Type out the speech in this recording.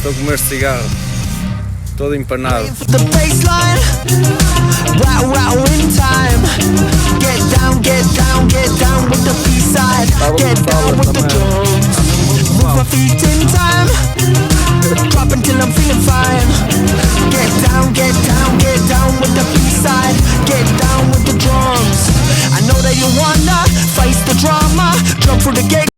Estou a comer cigarro, todo empanado. The baseline, wow in time. Get down with the B-side. Get down with the drums. Move my feet in time. Drop until I'm feeling fine. Get down with the B-side. Get down with the drums. I know that you wanna face the drama. Jump through the gate.